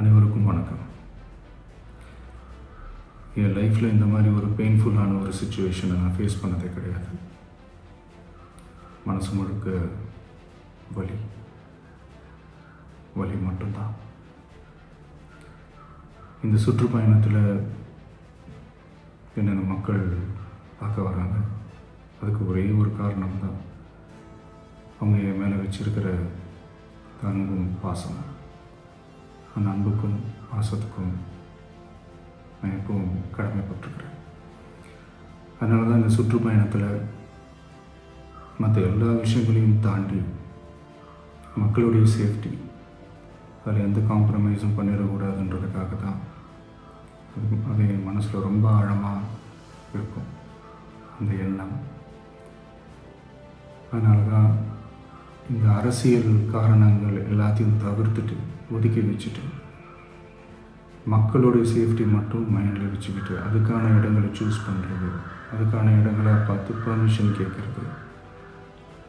அனைவருக்கும் வணக்கம். என் லைஃப்பில் இந்த மாதிரி ஒரு பெயின்ஃபுல்லான ஒரு சுச்சுவேஷனை நான் ஃபேஸ் பண்ணதே கிடையாது. மனசு முழுக்க வலி வலி மட்டும்தான். இந்த சுற்றுப்பயணத்தில் என்னென்ன மக்கள் பார்க்க வராங்க, அதுக்கு ஒரே ஒரு காரணம் தான் அவங்க என் மேலே வச்சிருக்கிற அன்பும் பாசமும். அந்த அன்புக்கும் பாசத்துக்கும் நான் எப்பவும் கடமைப்பட்டிருக்கிறேன். அதனால தான் இந்த சுற்றுப்பயணத்தில் மற்ற எல்லா விஷயங்களையும் தாண்டி மக்களுடைய சேஃப்டி, அதில் எந்த காம்ப்ரமைஸும் பண்ணிடக்கூடாதுன்றதுக்காக தான் அது என் மனசில் ரொம்ப ஆழமாக இருக்கும் அந்த எண்ணம். அதனால தான் இந்த அரசியல் காரணங்கள் எல்லாத்தையும் தவிர்த்துட்டு ஒதுக்கி வச்சுட்டு மக்களுடைய சேஃப்டி மட்டும் மைண்டில் வச்சுக்கிட்டு அதுக்கான இடங்களை சூஸ் பண்ணுறது, அதுக்கான இடங்களை பார்த்து பர்மிஷன் கேட்குறது,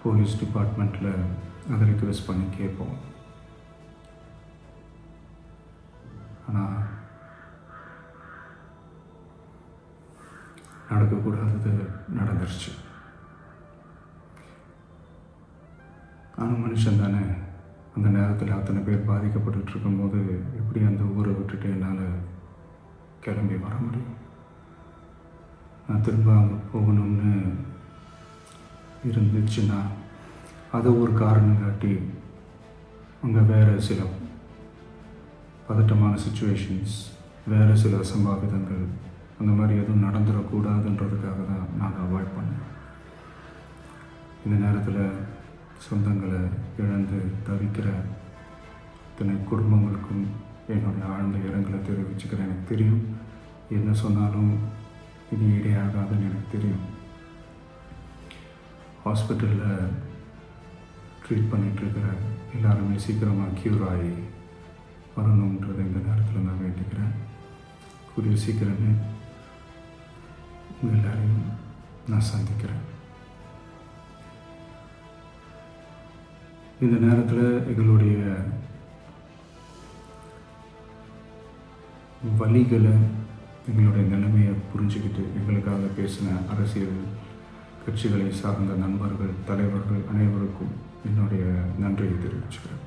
போலீஸ் டிபார்ட்மெண்ட்டில் அதை ரிக்வெஸ்ட் பண்ணி கேட்போம். ஆனால் நடக்கக்கூடாதது நடந்துருச்சு. ஆனால் மனுஷன் தானே. அந்த நேரத்தில் அத்தனை பேர் பாதிக்கப்பட்டு இருக்கும்போது எப்படி அந்த ஊரை விட்டுட்டு என்னால் கிளம்பி வர முடியும்? நான் திரும்ப அங்கே போகணும்னு இருந்துச்சுன்னா அதை ஒரு காரணம் காட்டி அங்கே வேறு சில பதட்டமான சுச்சுவேஷன்ஸ், வேறு சில அசம்பாவிதங்கள் அந்த மாதிரி எதுவும் நடந்துடக்கூடாதுன்றதுக்காக தான் நான் அவாய்ட் பண்ணேன். இந்த நேரத்தில் சொந்தங்களை இழந்து தவிக்கிற இத்தனை குடும்பங்களுக்கும் என்னுடைய ஆழ்ந்த இரங்கலை தெரிவிச்சுக்கிறேன். எனக்கு தெரியும், என்ன சொன்னாலும் இது ஈடையாகாதுன்னு எனக்கு தெரியும். ஹாஸ்பிட்டலில் ட்ரீட் பண்ணிகிட்ருக்கிற எல்லாருமே சீக்கிரமாக க்யூர் ஆகி வரணுன்றதை இந்த நேரத்தில் நான் வேண்டிக்கிறேன். கூடிய சீக்கிரமே உங்கள் எல்லாரையும் நான் சந்திக்கிறேன். இந்த நேரத்தில் எங்களுடைய வலிகளை, எங்களுடைய நிலைமையை புரிஞ்சுக்கிட்டு எங்களுக்காக பேசின அரசியல் கட்சிகளை சார்ந்த நண்பர்கள், தலைவர்கள் அனைவருக்கும் என்னுடைய நன்றியை தெரிவிச்சுக்கிறேன்.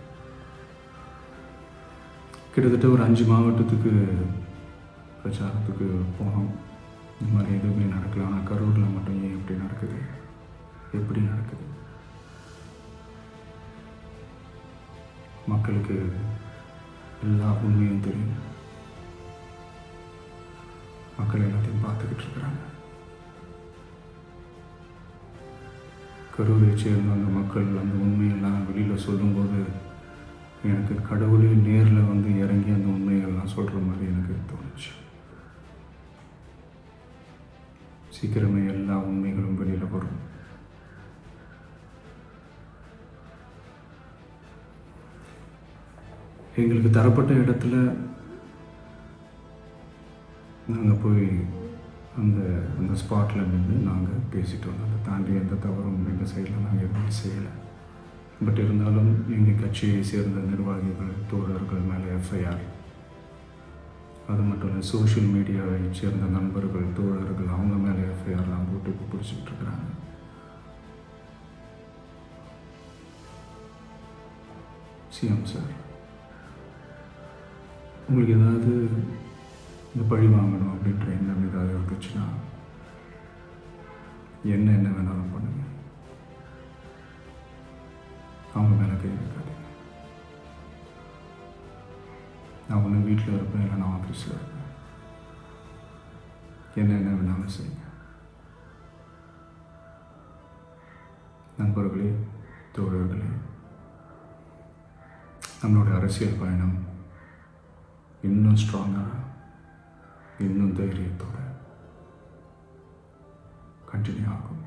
கிட்டத்தட்ட ஒரு 5 மாவட்டத்துக்கு பிரச்சாரத்துக்கு போனோம். இந்த மாதிரி எதுவுமே நடக்கல. ஆனால் கரூரில் மட்டும் ஏன் எப்படி நடக்குது, எப்படி நடக்குது? மக்களுக்கு எல்லா உண்மையும் தெரியும். மக்கள் எல்லாத்தையும் பார்த்துக்கிட்டு இருக்கிறாங்க. கரூரை சேர்ந்த அந்த மக்கள் அந்த உண்மையெல்லாம் வெளியில் சொல்லும்போது எனக்கு கடவுளே நேரில் வந்து இறங்கி அந்த உண்மையெல்லாம் சொல்கிற மாதிரி எனக்கு தோணுச்சு. சீக்கிரமே எல்லா உண்மைகளும் வெளியில் வரும். எங்களுக்கு தரப்பட்ட இடத்துல நாங்கள் போய் அந்த ஸ்பாட்டில் நின்று நாங்கள் பேசிட்டு வந்தோம். அதை தாண்டி எந்த தவறும் எங்கள் சைடில் நாங்கள் எதுவுமே செய்யலை. பட் இருந்தாலும் எங்கள் கட்சியை சேர்ந்த நிர்வாகிகள், தோழர்கள் மேலே எஃப்ஐஆர், அது மட்டும் இல்லை சோஷியல் மீடியாவை சேர்ந்த நண்பர்கள், தோழர்கள் அவங்க மேலே எஃப்ஐஆர்லாம் போட்டு பிடிச்சிக்கிட்டு இருக்கிறாங்க. சிஎம் சார், உங்களுக்கு ஏதாவது இந்த பழி வாங்கணும் அப்படின்ற எண்ணம் ஏதாவது இருந்துச்சுன்னா என்ன வேணாலும் பண்ணுங்க. அவங்க மேலே கை வைக்காதீங்க. நான் ஒன்று வீட்டில் இருப்பேன், இல்லை நான் ஆஃபீஸில் இருப்பேன். என்ன வேணாலும் செய்யுங்க. நண்பர்களே, தோழர்களே, நம்மளுடைய அரசியல் பயணம் இன்னும் ஸ்ட்ராங்காக, இன்னும் தைரியத்தோடு கண்டினியூ ஆகும்.